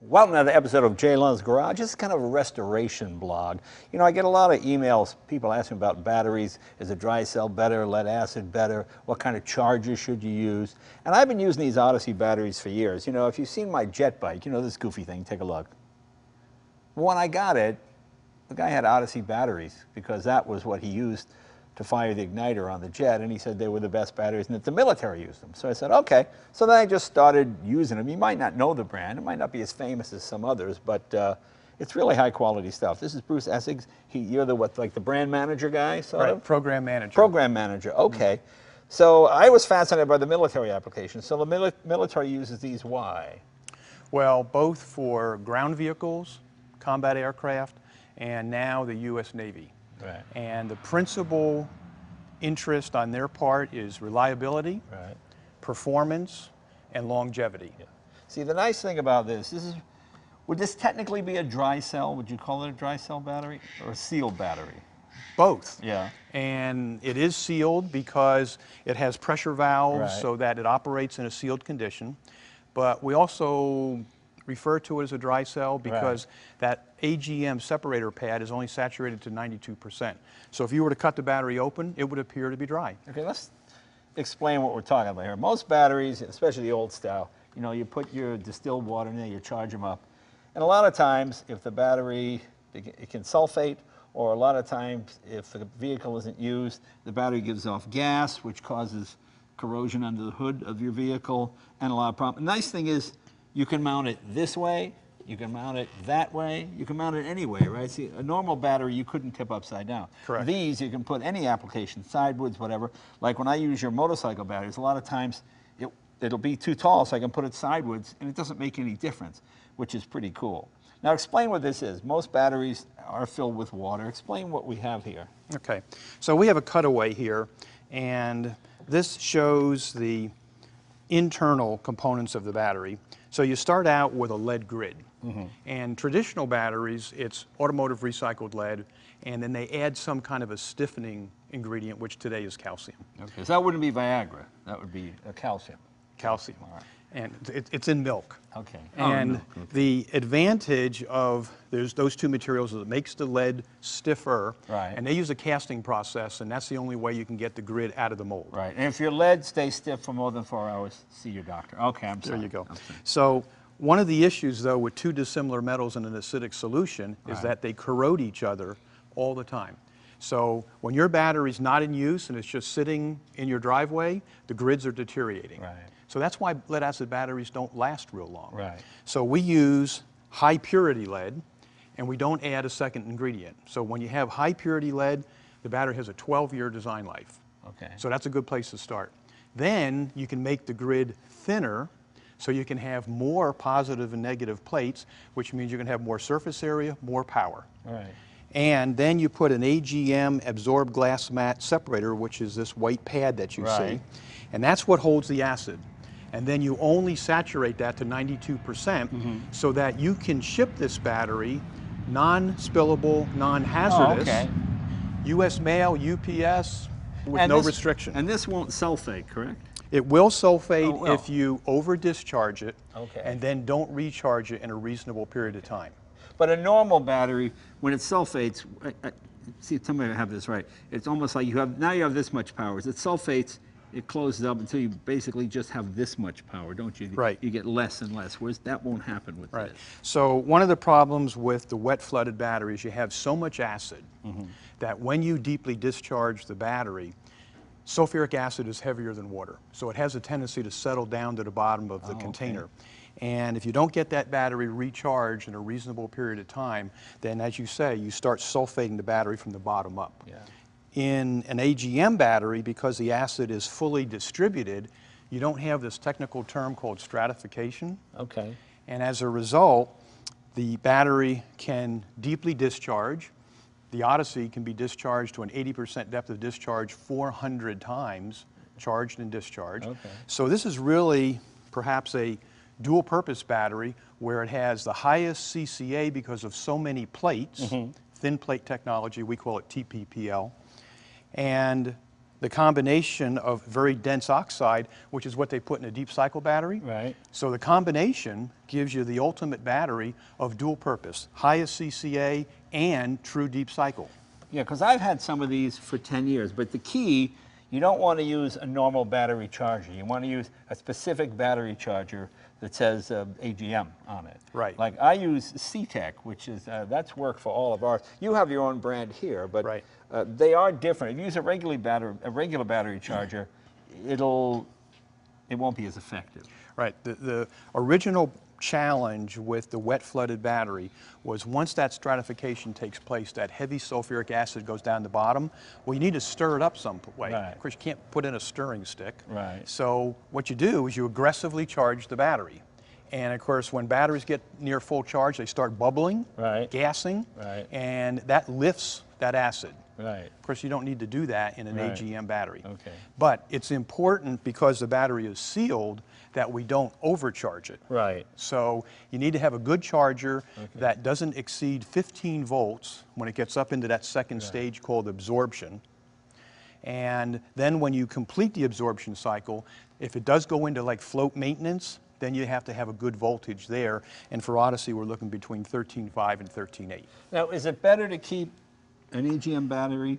Welcome to another episode of Jay Lund's Garage. This is kind of a restoration blog. You know, I get a lot of emails, people asking about batteries. Is a dry cell better, lead acid better? What kind of charger should you use? And I've been using these Odyssey batteries for years. You know, if you've seen my jet bike, you know this goofy thing, take a look. When I got it, the guy had Odyssey batteries because that was what he used to fire the igniter on the jet, and he said they were the best batteries and that the military used them. So I said, okay. So then I just started using them. You might not know the brand. It might not be as famous as some others, but it's really high quality stuff. This is Bruce Essig's. You're the what, like the brand manager guy, sort of? Program manager. Program manager, okay. Mm-hmm. So I was fascinated by the military application. So the military uses these, why? Well, both for ground vehicles, combat aircraft, and now the U.S. Navy. Right. And the principal interest on their part is reliability, right, performance, and longevity. Yeah. See, the nice thing about this is, would this technically be a dry cell? Would you call it a dry cell battery or a sealed battery? Both. Yeah. And it is sealed because it has pressure valves right, so that it operates in a sealed condition. But we also refer to it as a dry cell because right, that AGM separator pad is only saturated to 92%. So if you were to cut the battery open, it would appear to be dry. Okay, let's explain what we're talking about here. Most batteries, especially the old style, you know, you put your distilled water in there, you charge them up. And a lot of times, if the battery, it can sulfate, or a lot of times, if the vehicle isn't used, the battery gives off gas, which causes corrosion under the hood of your vehicle, and a lot of problems. The nice thing is, you can mount it this way, you can mount it that way, you can mount it any way, right? See, a normal battery you couldn't tip upside down. Correct. These, you can put any application, sideways, whatever. Like when I use your motorcycle batteries, a lot of times it'll be too tall, so I can put it sideways, and it doesn't make any difference, which is pretty cool. Now explain what this is. Most batteries are filled with water. Explain what we have here. Okay, so we have a cutaway here, and this shows the internal components of the battery. So you start out with a lead grid. Mm-hmm. And traditional batteries, it's automotive recycled lead, and then they add some kind of a stiffening ingredient, which today is calcium. Okay, so that wouldn't be Viagra. That would be a calcium. Calcium. All right. And it's in milk. Okay. And milk. Okay. the advantage of those two materials is it makes the lead stiffer. Right. And they use a casting process, and that's the only way you can get the grid out of the mold. Right. And if your lead stays stiff for more than 4 hours, see your doctor. Okay, I'm sorry. There you go. So one of the issues, though, with two dissimilar metals in an acidic solution is right, that they corrode each other all the time. So when your battery's not in use and it's just sitting in your driveway, the grids are deteriorating. Right. So that's why lead acid batteries don't last real long. Right. So we use high purity lead, and we don't add a second ingredient. So when you have high purity lead, the battery has a 12-year design life. Okay. So that's a good place to start. Then you can make the grid thinner, so you can have more positive and negative plates, which means you can have more surface area, more power. All right. And then you put an AGM absorbed glass mat separator, which is this white pad that you right, see, and that's what holds the acid. And then you only saturate that to 92%, mm-hmm, so that you can ship this battery non-spillable, non-hazardous, oh, okay, U.S. mail, UPS, with and no restriction. And this won't sulfate, correct? It will sulfate if you over-discharge it, okay, and then don't recharge it in a reasonable period of time. But a normal battery, when it sulfates, see, tell me if I have this right. It's almost like you have this much power. As it sulfates, it closes up until you basically just have this much power, don't you? Right. You get less and less, whereas that won't happen with right, this. So one of the problems with the wet flooded batteries, you have so much acid, mm-hmm, that when you deeply discharge the battery, sulfuric acid is heavier than water. So it has a tendency to settle down to the bottom of the container. Okay. And if you don't get that battery recharged in a reasonable period of time, then as you say, you start sulfating the battery from the bottom up. Yeah. In an AGM battery, because the acid is fully distributed, you don't have this technical term called stratification. Okay. And as a result, the battery can deeply discharge. The Odyssey can be discharged to an 80% depth of discharge 400 times, charged and discharged. Okay. So this is really perhaps a dual purpose battery where it has the highest CCA because of so many plates, mm-hmm, thin plate technology, we call it TPPL, and the combination of very dense oxide, which is what they put in a deep cycle battery. Right. So the combination gives you the ultimate battery of dual purpose, highest CCA and true deep cycle. Yeah, because I've had some of these for 10 years, but the key, you don't want to use a normal battery charger. You want to use a specific battery charger that says AGM on it. Right. Like I use C-Tech, which is, that's worked for all of ours. You have your own brand here, but Right. They are different. If you use a regular battery charger, it won't be as effective. Right. The original challenge with the wet flooded battery was once that stratification takes place, that heavy sulfuric acid goes down the bottom. Well, you need to stir it up some way. Right. Of course, you can't put in a stirring stick. Right. So what you do is you aggressively charge the battery. And of course, when batteries get near full charge, they start bubbling, Right. gassing, Right. and that lifts that acid. Right. Of course, you don't need to do that in an Right. AGM battery. Okay. But it's important, because the battery is sealed, that we don't overcharge it. Right. So you need to have a good charger that doesn't exceed 15 volts when it gets up into that second stage called absorption. And then when you complete the absorption cycle, if it does go into like float maintenance, then you have to have a good voltage there. And for Odyssey, we're looking between 13.5 and 13.8. Now, is it better to keep an AGM battery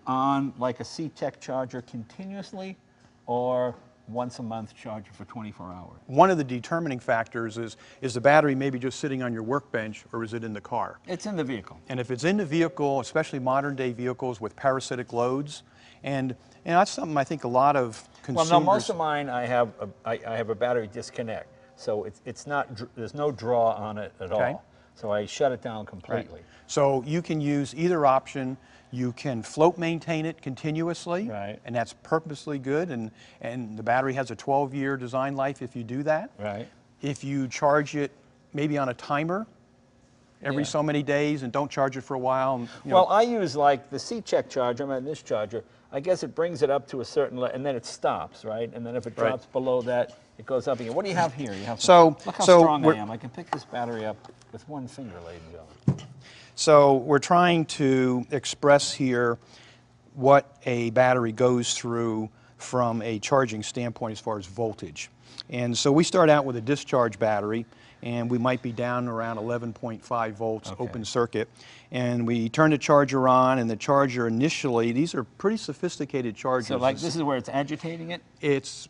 on like a C-Tech charger continuously, or once a month charger for 24 hours? One of the determining factors is the battery maybe just sitting on your workbench, or is it in the car? It's in the vehicle. And if it's in the vehicle, especially modern day vehicles with parasitic loads, and that's something I think a lot of consumers... Well, no, most of mine I have a battery disconnect, so it's not, there's no draw on it at Okay. all. So I shut it down completely. So you can use either option. You can float maintain it continuously, Right. and that's purposely good, and the battery has a 12-year design life if you do that. Right. If you charge it maybe on a timer every Yeah. so many days and don't charge it for a while. And, you know, Well, I use like the C-Check charger, I'm at this charger, I guess it brings it up to a certain level, and then it stops, right? And then if it Right. drops below that, it goes up again. What do you have here? You have So- look how so strong I we're- am. I can pick this battery up with one finger, ladies and gentlemen. So we're trying to express here what a battery goes through from a charging standpoint as far as voltage. And so we start out with a discharge battery, and we might be down around 11.5 volts Okay. open circuit. And we turn the charger on, and the charger initially, these are pretty sophisticated chargers. So like this is where it's agitating it? It's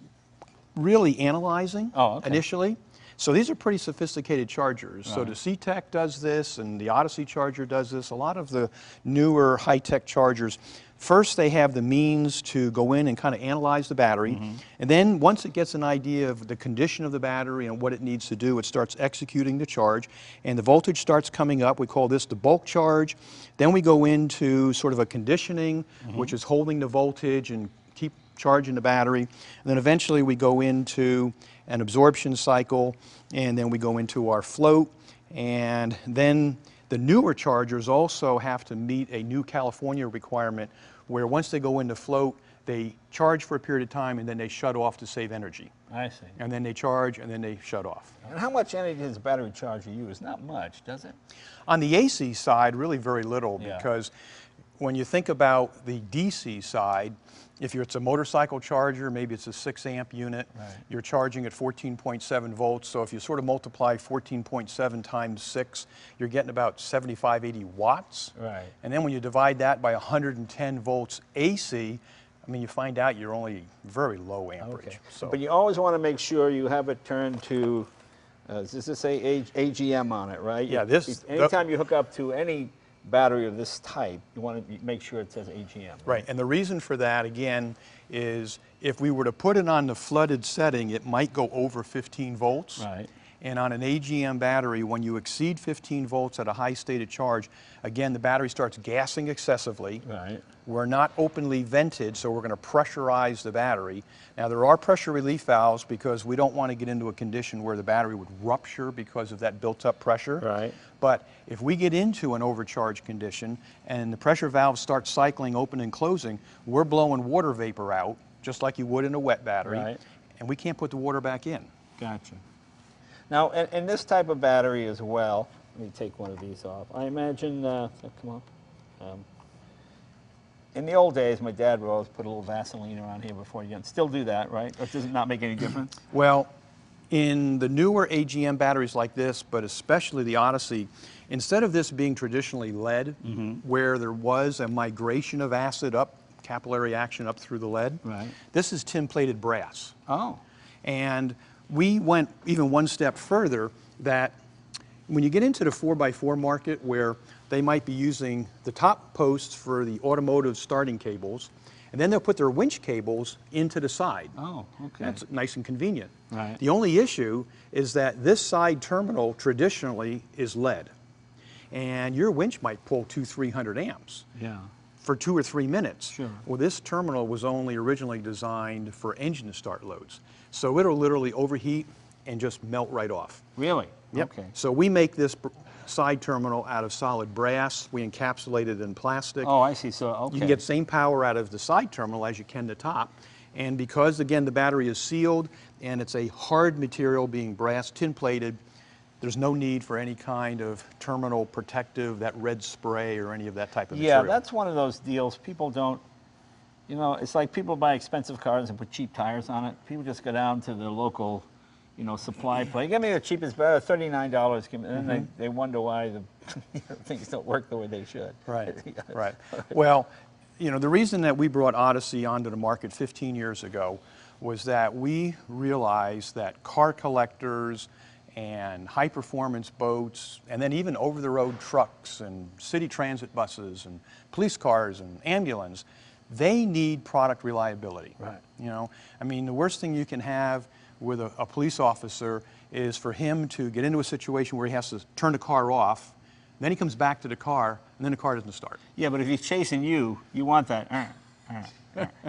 really analyzing Oh, okay. initially. So these are pretty sophisticated chargers. So Right. the C-Tech does this, and the Odyssey charger does this. A lot of the newer high-tech chargers, first they have the means to go in and kind of analyze the battery, Mm-hmm. and then once it gets an idea of the condition of the battery and what it needs to do, it starts executing the charge, and the voltage starts coming up. We call this the bulk charge. Then we go into sort of a conditioning, Mm-hmm. which is holding the voltage and keep charging the battery. And then eventually we go into an absorption cycle, and then we go into our float. And then the newer chargers also have to meet a new California requirement where once they go into float, they charge for a period of time and then they shut off to save energy. I see. And then they charge and then they shut off. And how much energy does a battery charger use? Not much, does it? On the AC side, really very little, Yeah. because when you think about the DC side, if it's a motorcycle charger, maybe it's a 6-amp unit, Right. you're charging at 14.7 volts. So if you sort of multiply 14.7 times 6, you're getting about 75, 80 watts. Right. And then when you divide that by 110 volts AC, I mean, you find out you're only very low amperage. Okay. So, But you always want to make sure you have it turned to, does this say AGM on it, right? Yeah, this- Anytime you hook up to any battery of this type, you want to make sure it says AGM. Right, and the reason for that, again, is if we were to put it on the flooded setting, it might go over 15 volts. Right. And on an AGM battery, when you exceed 15 volts at a high state of charge, again, the battery starts gassing excessively. Right. We're not openly vented, so we're going to pressurize the battery. Now, there are pressure relief valves because we don't want to get into a condition where the battery would rupture because of that built-up pressure. Right. But if we get into an overcharge condition and the pressure valves start cycling open and closing, we're blowing water vapor out, just like you would in a wet battery, Right. and we can't put the water back in. Gotcha. Now, and this type of battery as well, let me take one of these off. I imagine, come on. in the old days, my dad would always put a little Vaseline around here before you still do that, right? Or does it not make any difference? Well, in the newer AGM batteries like this, but especially the Odyssey, instead of this being traditionally lead, where there was a migration of acid up, capillary action up through the lead, Right. this is tin-plated brass. Oh. And we went even one step further, that when you get into the 4x4 market where they might be using the top posts for the automotive starting cables, and then they'll put their winch cables into the side. Oh, okay. That's nice and convenient. Right. The only issue is that this side terminal traditionally is lead. And your winch might pull 200-300 amps Yeah. for 2 or 3 minutes. Sure. Well, this terminal was only originally designed for engine start loads. So it'll literally overheat and just melt right off. Really? Yep. Okay. So we make this side terminal out of solid brass. We encapsulate it in plastic. Oh, I see. So, okay. You can get same power out of the side terminal as you can the top. And because, again, the battery is sealed and it's a hard material being brass tin plated, there's no need for any kind of terminal protective, that red spray or any of that type of Yeah, material. that's one of those deals. People don't, you know, it's like people buy expensive cars and put cheap tires on it. People just go down to the local, you know, supply place. Give me the cheapest, better, $39. And then they wonder why the things don't work the way they should. Right, right. Well, you know, the reason that we brought Odyssey onto the market 15 years ago was that we realized that car collectors and high-performance boats, and then even over-the-road trucks and city transit buses and police cars and ambulance, they need product reliability. Right. You know, I mean, the worst thing you can have with a police officer is for him to get into a situation where he has to turn the car off, then he comes back to the car, and then the car doesn't start. Yeah, but if he's chasing you, you want that.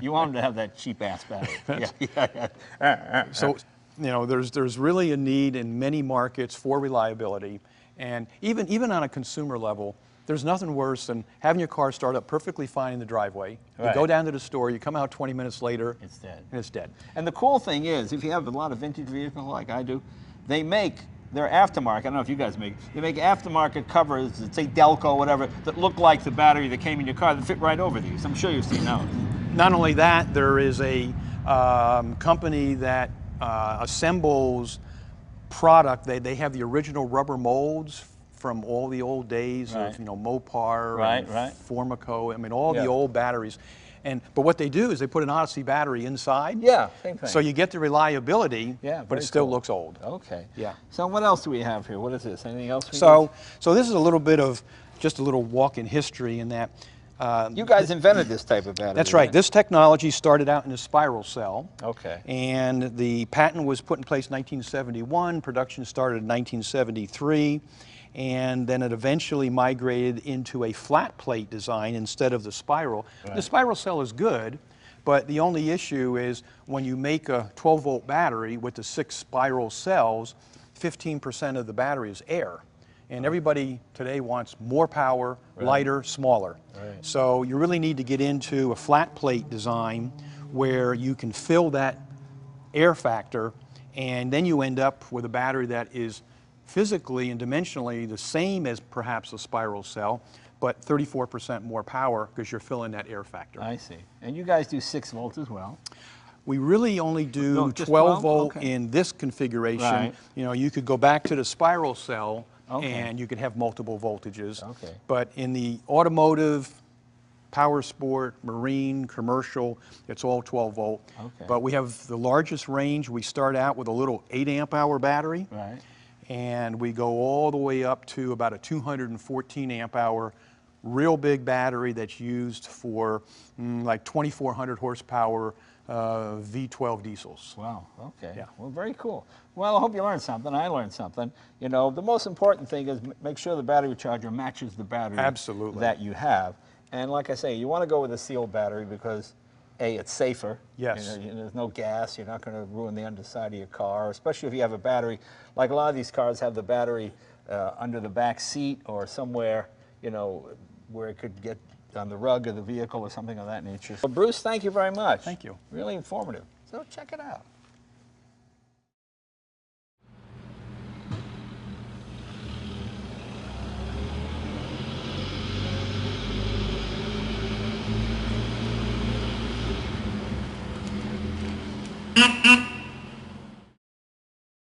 You want him to have that cheap ass battery. Yeah. So, you know, there's really a need in many markets for reliability, and even on a consumer level, there's nothing worse than having your car start up perfectly fine in the driveway. You Right. go down to the store, you come out 20 minutes later, It's dead. and it's dead. And the cool thing is, if you have a lot of vintage vehicles like I do, they make their aftermarket. I don't know if you guys make. They make aftermarket covers that say Delco, whatever, that look like the battery that came in your car that fit right over these. I'm sure you've seen those. Not only that, there is a company that assembles product. They have the original rubber molds from all the old days Right. of, you know, Mopar Right, and right. Formico. I mean, all Yeah. the old batteries. But what they do is they put an Odyssey battery inside. Yeah, same thing. So you get the reliability, Yeah, but very it still cool. looks old. Okay. Yeah. So what else do we have here? What is this? Anything else? So this is a little bit of just a little walk in history in that. You guys invented this type of battery. That's right. This technology started out in a spiral cell. Okay. And the patent was put in place in 1971. Production started in 1973. And then it eventually migrated into a flat plate design instead of the spiral. Right. The spiral cell is good, but the only issue is when you make a 12-volt battery with the 6 spiral cells, 15% of the battery is air. And everybody today wants more power, lighter, smaller. Right. So you really need to get into a flat plate design where you can fill that air factor, and then you end up with a battery that is physically and dimensionally the same as perhaps a spiral cell, but 34% more power because you're filling that air factor. I see. And you guys do 6 volts as well. We really only do No, just 12 12? volt Okay. in this configuration. Right. You know, you could go back to the spiral cell Okay. and you could have multiple voltages. Okay. But in the automotive, power sport, marine, commercial, it's all 12 volt. Okay. But we have the largest range. We start out with a little 8 amp hour battery. Right. And we go all the way up to about a 214 amp hour real big battery that's used for like 2,400 horsepower V12 diesels. Wow, okay. Yeah. Well, very cool. Well, I hope you learned something. I learned something. You know, the most important thing is make sure the battery charger matches the battery Absolutely. that you have. And like I say, you want to go with a sealed battery because, A, it's safer. Yes. You know, there's no gas. You're not going to ruin the underside of your car, especially if you have a battery. Like a lot of these cars have the battery under the back seat or somewhere, you know, where it could get on the rug of the vehicle or something of that nature. So Bruce, thank you very much. Thank you. Really informative. So check it out.